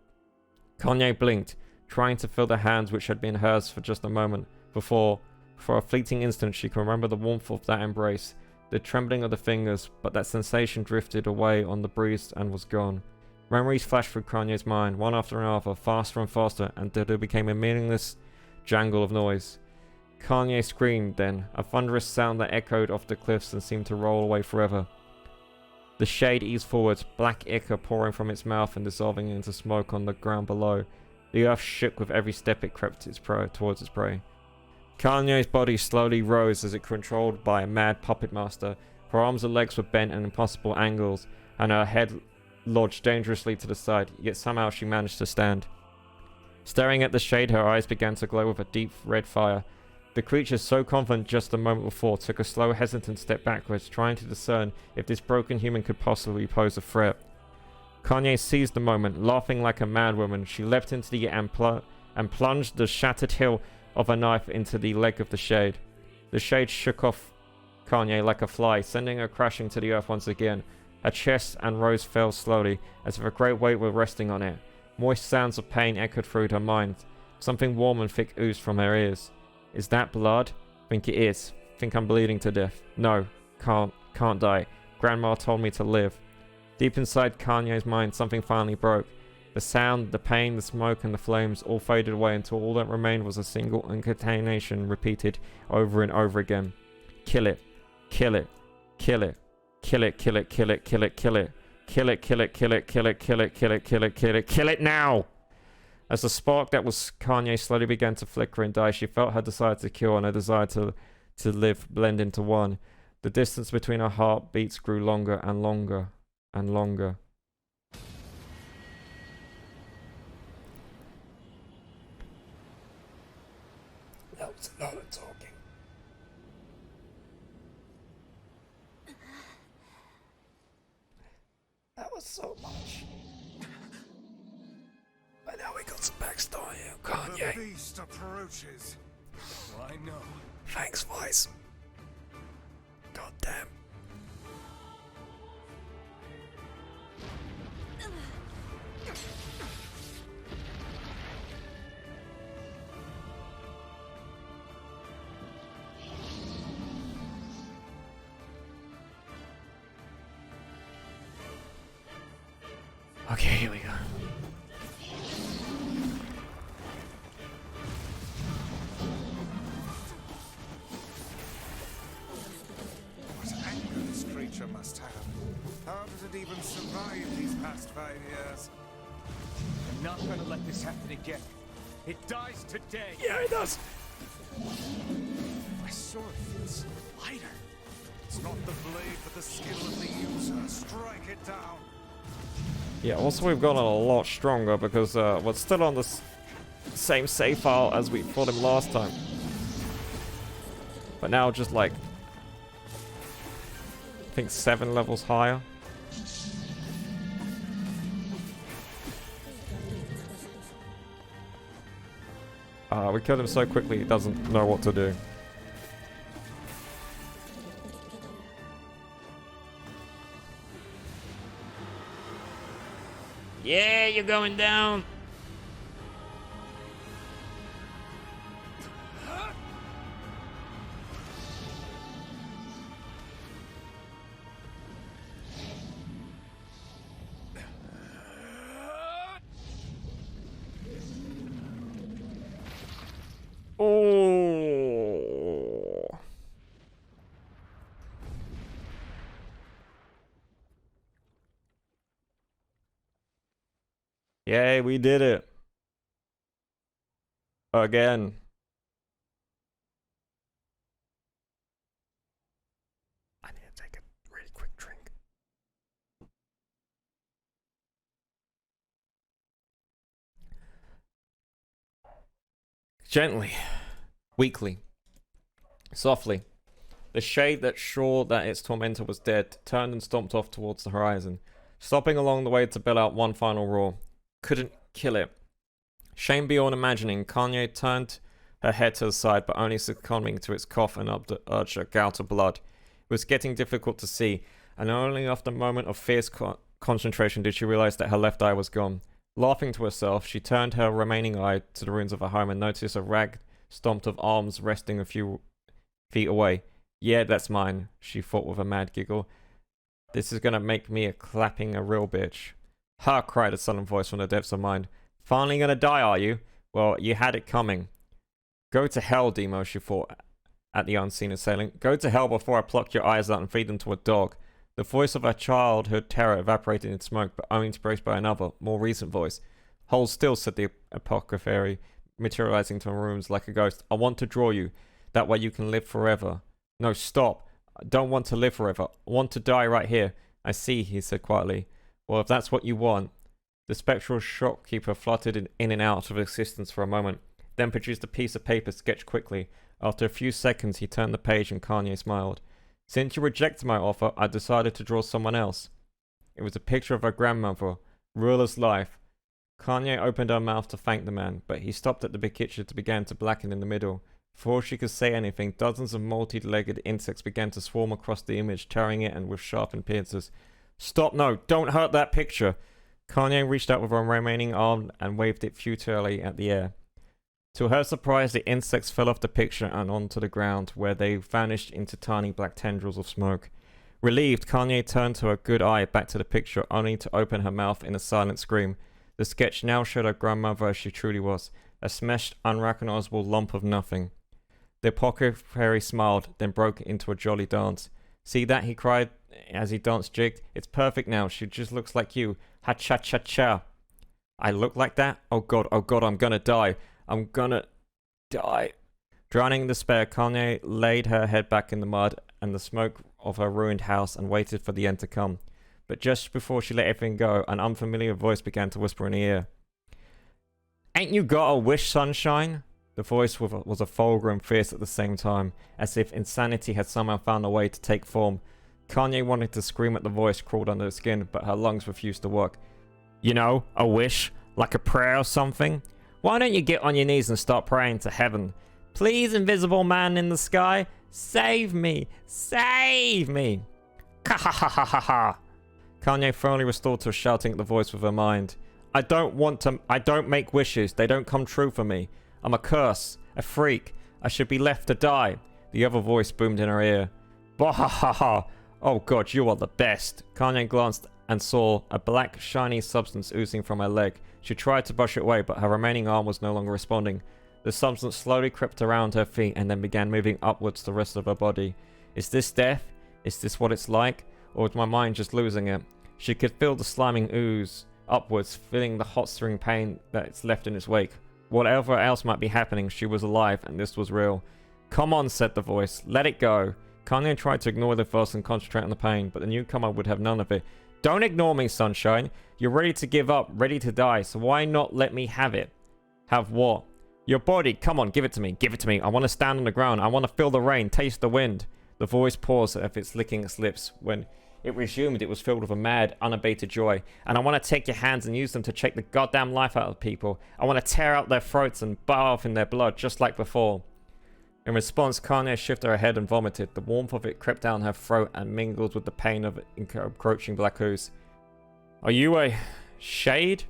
Kanye blinked, trying to feel the hands which had been hers for just a moment before. For a fleeting instant she could remember the warmth of that embrace, the trembling of the fingers, but that sensation drifted away on the breeze and was gone. Memories flashed through Kanye's mind, one after another, faster and faster, until it became a meaningless jangle of noise. Kanye screamed then, a thunderous sound that echoed off the cliffs and seemed to roll away forever. The shade eased forward, black ichor pouring from its mouth and dissolving into smoke on the ground below. The earth shook with every step it crept towards its prey. Kanye's body slowly rose as if controlled by a mad puppet master. Her arms and legs were bent at impossible angles, and her head lodged dangerously to the side, yet somehow she managed to stand. Staring at the shade, her eyes began to glow with a deep red fire. The creature, so confident just a moment before, took a slow, hesitant step backwards, trying to discern if this broken human could possibly pose a threat. Kanye seized the moment. Laughing like a madwoman, she leapt into the air and plunged the shattered hilt of a knife into the leg of the shade. The shade shook off Kanye like a fly, sending her crashing to the earth once again. Her chest and rose fell slowly, as if a great weight were resting on it. Moist sounds of pain echoed through her mind. Something warm and thick oozed from her ears. Is that blood? Think it is. Think I'm bleeding to death. No, can't die. Grandma told me to live. Deep inside Kanye's mind, something finally broke. The sound, the pain, the smoke, and the flames all faded away until all that remained was a single incantation repeated over and over again. Kill it. Kill it. Kill it. Kill it, kill it, kill it, kill it, kill it. Kill it, kill it, kill it, kill it, kill it, kill it, kill it, kill it, kill it now! As the spark that was Kanye slowly began to flicker and die, she felt her desire to kill and her desire to live blend into one. The distance between her heartbeats grew longer and longer and longer. That was a lot of talking. That was so much. But now we got some backstory here, Kanye. The beast approaches. I know. Thanks, Vice. God damn. Okay, here we go. What anger this creature must have. How does it even survive these past 5 years? I'm not gonna let this happen again. It dies today. Yeah, it does. My sword feels lighter. It's not the blade, but the skill of the user. Strike it down. Yeah, also we've gotten a lot stronger because we're still on the same save file as we fought him last time. But now just like, I think 7 levels higher. We killed him so quickly he doesn't know what to do. Yeah, you're going down. Oh. Yay, we did it. Again. I need to take a really quick drink. Gently, weakly, softly, the shade that sure that its tormentor was dead turned and stomped off towards the horizon, stopping along the way to bellow out one final roar. Couldn't kill it. Shame beyond imagining, Kanye turned her head to the side, but only succumbing to its cough and urge a gout of blood. It was getting difficult to see, and only after a moment of fierce concentration did she realize that her left eye was gone. Laughing to herself, she turned her remaining eye to the ruins of her home and noticed a rag stomped of arms resting a few feet away. Yeah, that's mine, she thought with a mad giggle. This is gonna make me a real bitch. Ha, cried a sullen voice from the depths of mind. Finally gonna die, are you? Well, you had it coming. Go to hell, Demo, she thought at the unseen assailant. Go to hell before I pluck your eyes out and feed them to a dog. The voice of her childhood terror evaporated in smoke, but only to be replaced by another, more recent voice. Hold still, said the apothecary, materializing to her rooms like a ghost. I want to draw you. That way you can live forever. No, stop. I don't want to live forever. I want to die right here. I see, he said quietly. Well, if that's what you want. The spectral shopkeeper fluttered in and out of existence for a moment, then produced a piece of paper sketched quickly. After a few seconds, he turned the page and Kanye smiled. Since you rejected my offer, I decided to draw someone else. It was a picture of her grandmother, real as life. Kanye opened her mouth to thank the man, but he stopped at the picture to begin to blacken in the middle. Before she could say anything, dozens of multi-legged insects began to swarm across the image, tearing it and with sharpened pincers. Stop, no, don't hurt that picture! Kanye reached out with her remaining arm and waved it futilely at the air. To her surprise, the insects fell off the picture and onto the ground, where they vanished into tiny black tendrils of smoke. Relieved, Kanye turned to her good eye back to the picture, only to open her mouth in a silent scream. The sketch now showed her grandmother as she truly was, a smashed, unrecognizable lump of nothing. The apothecary smiled, then broke into a jolly dance. See that? He cried as he danced jigged. It's perfect now. She just looks like you. Ha-cha-cha-cha. I look like that? Oh god, I'm gonna die. I'm gonna die. Drowning in despair, Kanye laid her head back in the mud and the smoke of her ruined house and waited for the end to come. But just before she let everything go, an unfamiliar voice began to whisper in her ear. Ain't you got a wish, sunshine? The voice was a vulgar and fierce at the same time, as if insanity had somehow found a way to take form. Kanye wanted to scream at the voice crawled under her skin, but her lungs refused to work. You know, a wish? Like a prayer or something? Why don't you get on your knees and start praying to heaven? Please, invisible man in the sky, save me! Save me! Ka ha ha ha ha ha! Kanye finally restored to shouting at the voice with her mind. I don't make wishes. They don't come true for me. I'm a curse. A freak. I should be left to die. The other voice boomed in her ear. Bah ha ha ha! Oh god, you are the best! Kanye glanced and saw a black, shiny substance oozing from her leg. She tried to brush it away, but her remaining arm was no longer responding. The substance slowly crept around her feet and then began moving upwards the rest of her body. Is this death? Is this what it's like? Or was my mind just losing it? She could feel the sliming ooze upwards, feeling the hot stirring pain that it's left in its wake. Whatever else might be happening, she was alive, and this was real. Come on, said the voice. Let it go. Kanye tried to ignore the fuss and concentrate on the pain, but the newcomer would have none of it. Don't ignore me, sunshine. You're ready to give up, ready to die, so why not let me have it? Have what? Your body. Come on, give it to me. Give it to me. I want to stand on the ground. I want to feel the rain, taste the wind. The voice paused as if it's licking its lips when It resumed. It was filled with a mad, unabated joy. And I want to take your hands and use them to check the goddamn life out of people. I want to tear out their throats and bath in their blood, just like before. In response, Kanye shifted her head and vomited. The warmth of it crept down her throat and mingled with the pain of encroaching black ooze. Are you a shade?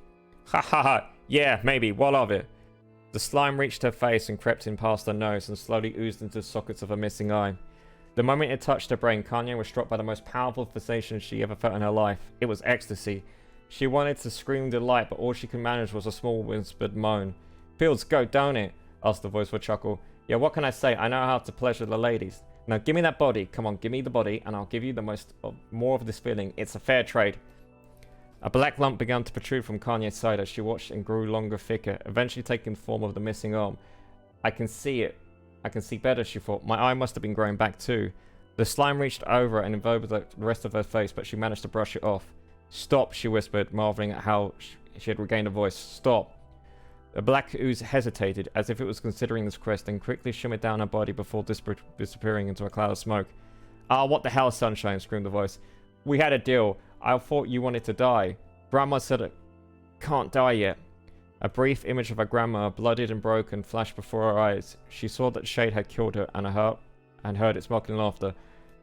Ha ha ha. Yeah, maybe. What of it? The slime reached her face and crept in past her nose and slowly oozed into the sockets of her missing eye. The moment it touched her brain, Kanye was struck by the most powerful sensation she ever felt in her life. It was ecstasy. She wanted to scream delight, but all she could manage was a small whispered moan. Feels good, don't it? Asked the voice with a chuckle. Yeah, what can I say? I know how to pleasure the ladies. Now give me that body. Come on, give me the body, and I'll give you more of this feeling. It's a fair trade. A black lump began to protrude from Kanye's side as she watched and grew longer, thicker, eventually taking the form of the missing arm. I can see it. I can see better, she thought. My eye must have been growing back too. The slime reached over and enveloped the rest of her face, but she managed to brush it off. Stop, she whispered, marveling at how she had regained a voice. Stop. The black ooze hesitated, as if it was considering this request, and quickly shimmered down her body before disappearing into a cloud of smoke. Ah, what the hell, Sunshine, screamed the voice. We had a deal. I thought you wanted to die. Grandma said it can't die yet. A brief image of her grandma, bloodied and broken, flashed before her eyes. She saw that Shade had killed her and heard its mocking laughter,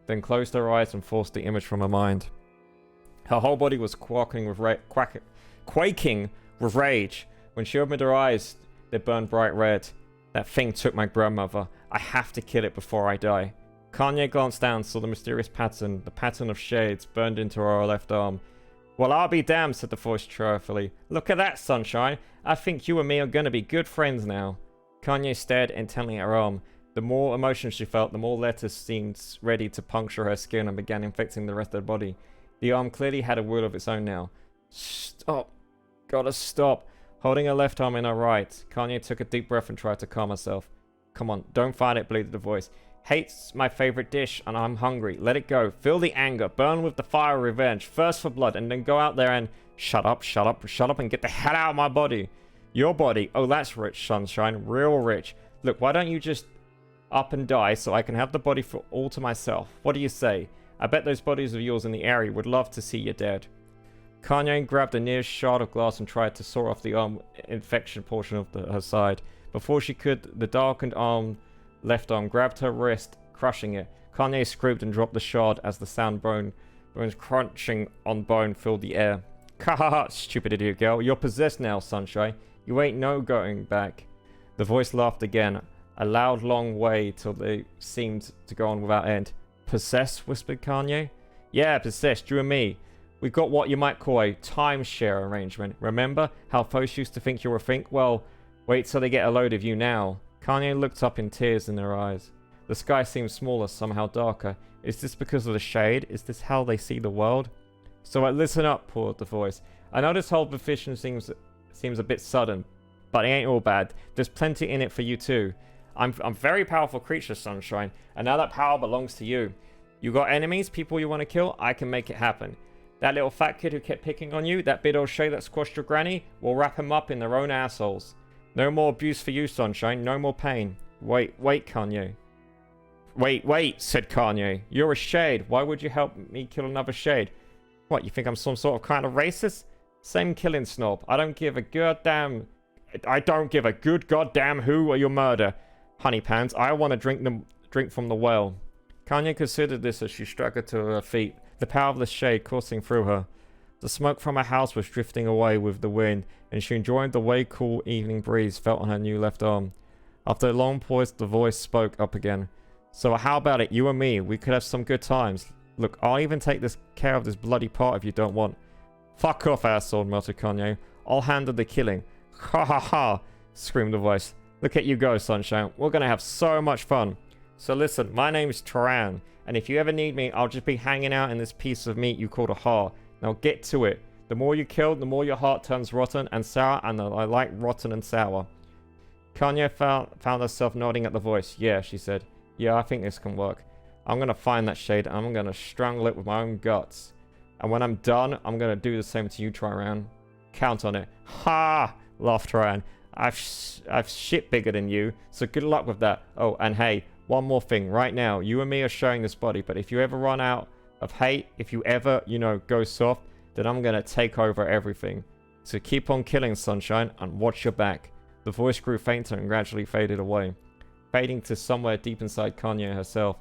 then closed her eyes and forced the image from her mind. Her whole body was quaking with rage. When she opened her eyes, they burned bright red. That thing took my grandmother. I have to kill it before I die. Kanye glanced down, saw the mysterious pattern. The pattern of shades burned into her left arm. Well, I'll be damned, said the voice cheerfully. Look at that, Sunshine. I think you and me are going to be good friends now. Kanye stared intently at her arm. The more emotion she felt, the more letters seemed ready to puncture her skin and began infecting the rest of her body. The arm clearly had a will of its own now. Stop. Gotta stop. Holding her left arm in her right, Kanye took a deep breath and tried to calm herself. Come on, don't fight it, bleated the voice. Hate's my favorite dish, and I'm hungry. Let it go. Feel the anger. Burn with the fire of revenge. Thirst for blood, and then go out there and... Shut up, and get the hell out of my body. Your body. Oh, that's rich, Sunshine. Real rich. Look, why don't you just up and die so I can have the body for all to myself? What do you say? I bet those bodies of yours in the area would love to see you dead. Kanye grabbed the nearest shard of glass and tried to saw off the arm infection portion of her side. Before she could, the darkened left arm grabbed her wrist, crushing it. Kanye screamed and dropped the shard as the sound bones crunching on bone filled the air. Ha ha ha, stupid idiot girl. You're possessed now, Sunshine. You ain't no going back. The voice laughed again, a loud, long way till they seemed to go on without end. Possessed? Whispered Kanye. Yeah, possessed, you and me. We got what you might call a timeshare arrangement. Remember how folks used to think you were a think? Well, wait till they get a load of you now. Kanye looked up in tears in her eyes. The sky seemed smaller, somehow darker. Is this because of the shade? Is this how they see the world? So listen up, poured the voice. I know this whole decision seems a bit sudden, but it ain't all bad. There's plenty in it for you too. I'm a very powerful creature, Sunshine, and now that power belongs to you. You got enemies, people you want to kill? I can make it happen. That little fat kid who kept picking on you, that big old shade that squashed your granny, we'll wrap him up in their own assholes. No more abuse for you, Sunshine. No more pain. Wait, Kanye. Wait, said Kanye. You're a shade. Why would you help me kill another shade? What, you think I'm some sort of kind of racist? Same killing snob. I don't give a good goddamn who or your murder. Honey pants, I want to drink from the well. Kanye considered this as she staggered to her feet, the power of the shade coursing through her. The smoke from her house was drifting away with the wind, and she enjoyed the way cool evening breeze felt on her new left arm. After a long pause, the voice spoke up again. So how about it, you and me? We could have some good times. Look, I'll even take care of this bloody part if you don't want. Fuck off, asshole, muttered Kanye. I'll handle the killing. Ha ha ha, screamed the voice. Look at you go, Sunshine. We're gonna have so much fun. So listen, my name's Taran, and if you ever need me, I'll just be hanging out in this piece of meat you called a heart. Now get to it. The more you kill, the more your heart turns rotten and sour, and I like rotten and sour. Kanye found herself nodding at the voice. Yeah, she said. Yeah, I think this can work. I'm gonna find that shade, and I'm gonna strangle it with my own guts. And when I'm done, I'm gonna do the same to you, Taran. Count on it. Ha! Laughed Taran. I've shit bigger than you, so good luck with that. Oh, and hey, one more thing. Right now, you and me are sharing this body, but if you ever run out of hate. If you ever, you know, go soft, then I'm gonna take over everything. So keep on killing, Sunshine, and watch your back. The voice grew fainter and gradually faded away, fading to somewhere deep inside Kanye herself.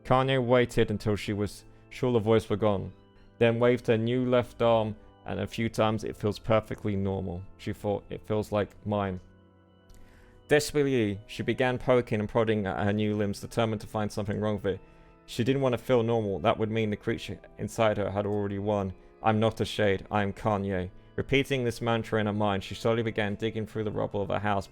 Kanye waited until she was sure the voice were gone, then waved her new left arm, and a few times it feels perfectly normal. She thought, it feels like mine. Desperately, she began poking and prodding at her new limbs, determined to find something wrong with it. She didn't want to feel normal. That would mean the creature inside her had already won. I'm not a shade. I am Kanye. Repeating this mantra in her mind, she slowly began digging through the rubble of her house,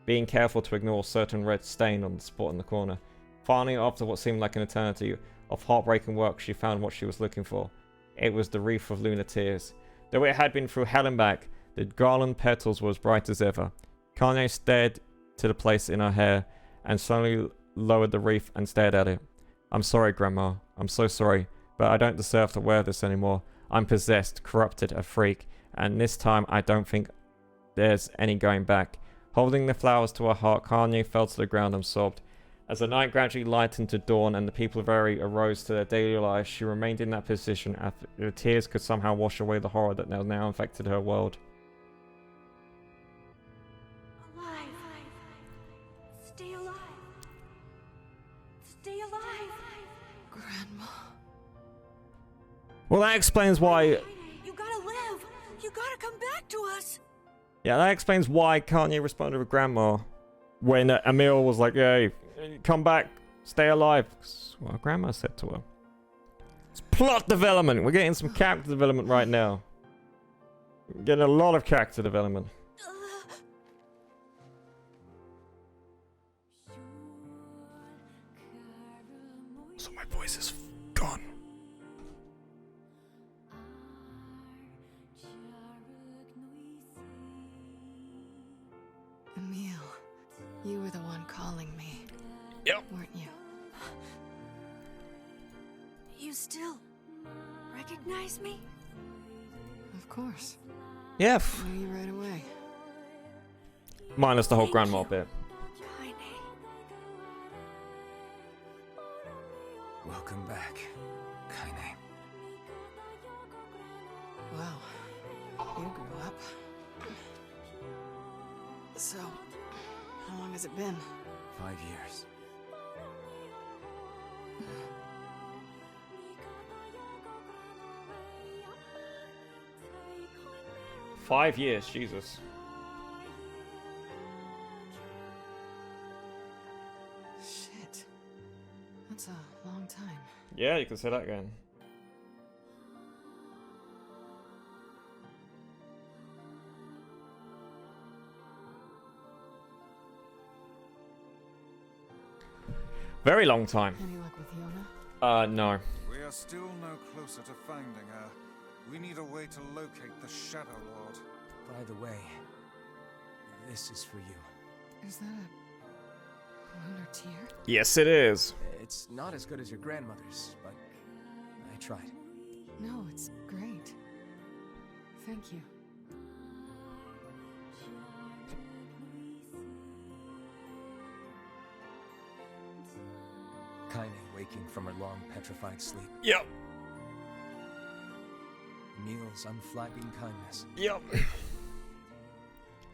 being careful to ignore a certain red stain on the spot in the corner. Finally, after what seemed like an eternity of heartbreaking work, she found what she was looking for. It was the wreath of lunar tears. Though it had been through hell and back, the garland petals were as bright as ever. Kanye stared to the place in her hair and slowly lowered the wreath and stared at it. I'm sorry, Grandma. I'm so sorry, but I don't deserve to wear this anymore. I'm possessed, corrupted, a freak, and this time I don't think there's any going back. Holding the flowers to her heart, Kanye fell to the ground and sobbed. As the night gradually lightened to dawn and the people of Eri arose to their daily lives, she remained in that position as if her tears could somehow wash away the horror that now infected her world. Alive. Stay alive. Stay alive. Grandma. Well, that explains why... You gotta live. You gotta come back to us. Yeah, that explains why Kanye responded with Grandma when Emil was like, hey, come back, stay alive. That's what her grandma said to her. It's plot development. We're getting some character development right now. We're getting a lot of character development. So my voice is gone. Emil, you were the one calling me. Yep. Weren't you? You still recognize me? Of course. Yeah. I knew you right away. Minus the whole Thank grandma you. bit. Kaine. Welcome back, Kaine. Well, you grew up. So, how long has it been? 5 years. Five years, Jesus. Shit. That's a long time. Yeah, you can say that again. Very long time. Any luck with Yona? No. We are still no closer to finding her. We need a way to locate the Shadow Lord. By the way, this is for you. Is that a lunar tear? Yes, it is. It's not as good as your grandmother's, but I tried. No, it's great. Thank you. Kaine waking from her long petrified sleep. Yep. Emil's unflagging kindness. Yep.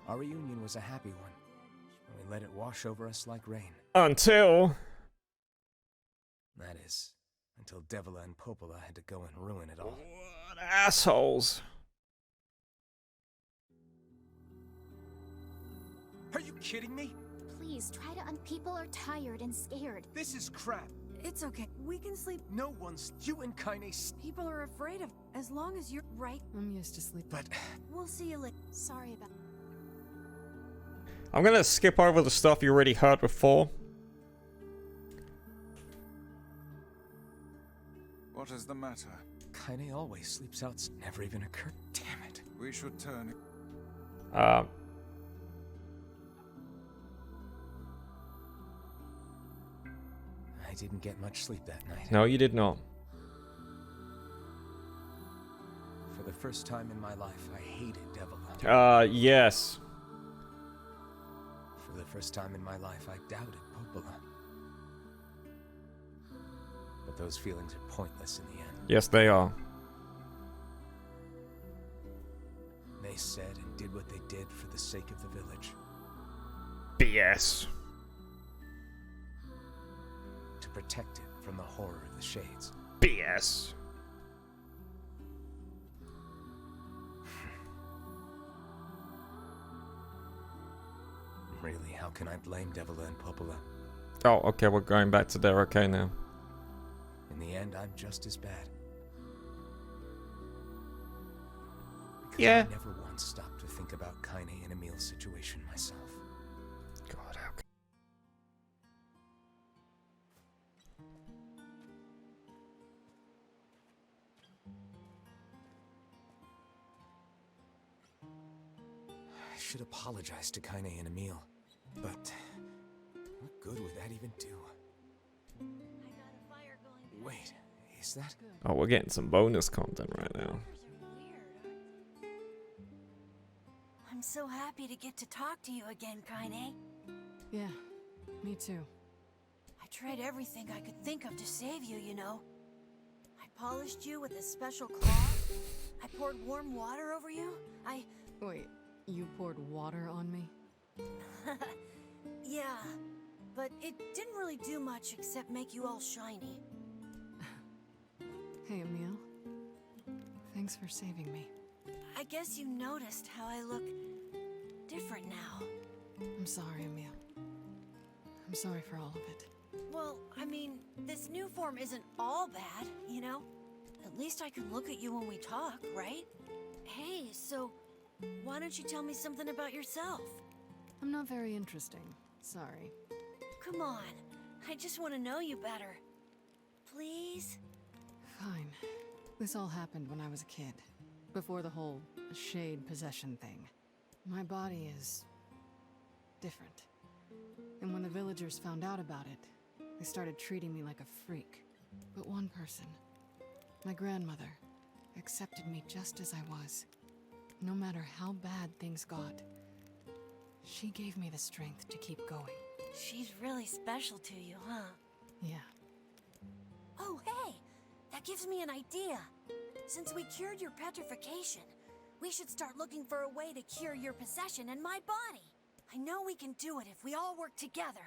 Our reunion was a happy one. We let it wash over us like rain. Until... That is, until Devila and Popola had to go and ruin it all. What assholes. Are you kidding me? Please try to people are tired and scared. This is crap. It's okay. We can sleep. No one's... You and Kaine... People are afraid of. As long as you're right, I'm used to sleep. But... we'll see you later. Sorry about. I'm gonna skip over the stuff you already heard before. What is the matter? Kaine always sleeps out. Never even occurred. Damn it. We should turn. I didn't get much sleep that night. No, you did not. For the first time in my life, I hated Devila. Yes. For the first time in my life, I doubted Popola. But those feelings are pointless in the end. Yes, they are. They said and did what they did for the sake of the village. BS. To protect it from the horror of the Shades. BS. Really, how can I blame Devila and Popola? Oh, okay, we're going back to there. Okay, now. In the end, I'm just as bad. Because Yeah. I never once stopped to think about Kaine and Emil's situation myself. God, how can... I should apologize to Kaine and Emil, but what good would that even do? Wait, is that? Oh, we're getting some bonus content right now. I'm so happy to get to talk to you again, Kaine. Yeah, me too. I tried everything I could think of to save you, you know. I polished you with a special cloth. I poured warm water over you. Wait, you poured water on me? Yeah, but it didn't really do much except make you all shiny. Hey, Emil. Thanks for saving me. I guess you noticed how I look different now. I'm sorry, Emil. I'm sorry for all of it. Well, I mean, this new form isn't all bad, you know? At least I can look at you when we talk, right? Hey, so why don't you tell me something about yourself? I'm not very interesting. Sorry. Come on, I just want to know you better. Please? Fine. This all happened when I was a kid. Before the whole shade possession thing. My body is... different. And when the villagers found out about it, they started treating me like a freak. But one person, my grandmother, accepted me just as I was. No matter how bad things got, she gave me the strength to keep going. She's really special to you, huh? Yeah. Oh, hey! That gives me an idea. Since we cured your petrification, we should start looking for a way to cure your possession in my body. I know we can do it if we all work together.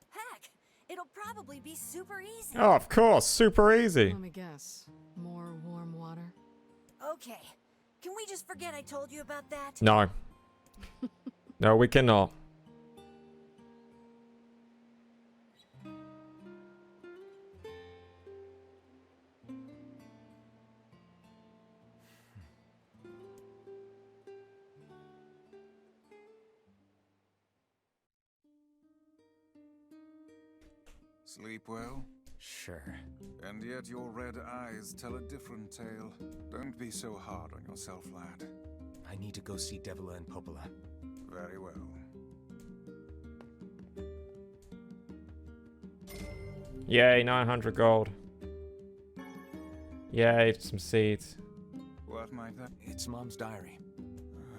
Heck, it'll probably be super easy. Oh, of course, super easy. Let me guess. More warm water? Okay, can we just forget I told you about that? No. No, we cannot. Sleep well? Sure. And yet your red eyes tell a different tale. Don't be so hard on yourself, lad. I need to go see Devila and Popola. Very well. Yay, 900 gold. Yay, some seeds. What might that... It's Mom's diary.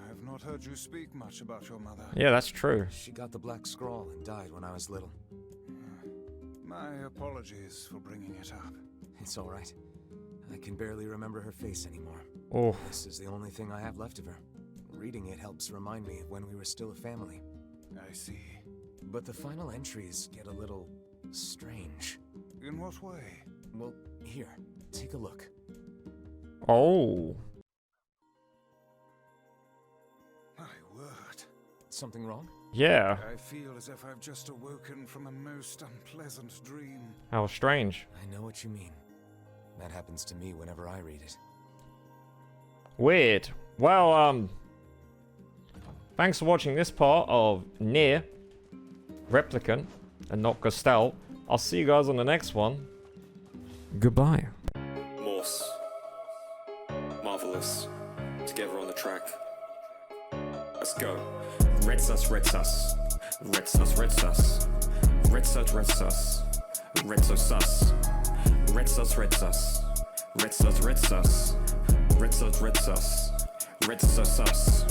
I've not heard you speak much about your mother. Yeah, that's true. She got the black scrawl and died when I was little. My apologies for bringing it up. It's all right. I can barely remember her face anymore. Oh, This is the only thing I have left of her. Reading it helps remind me of when we were still a family. I see. But the final entries get a little strange. In what way? Well, here, take a look. oh. My word. Something wrong? Yeah. I feel as if I've just awoken from a most unpleasant dream. How strange. I know what you mean. That happens to me whenever I read it. Weird. Well, thanks for watching this part of NieR Replicant and not Costel. I'll see you guys on the next one. Goodbye. Morse. Marvelous. Together on the track. Let's go. Red sus, red sus. Red sus, red sus. Red sus, red sus. Red sus, sus. Red sus, red sus. Red sus, red sus. Red sus, red sus. Red sus, sus.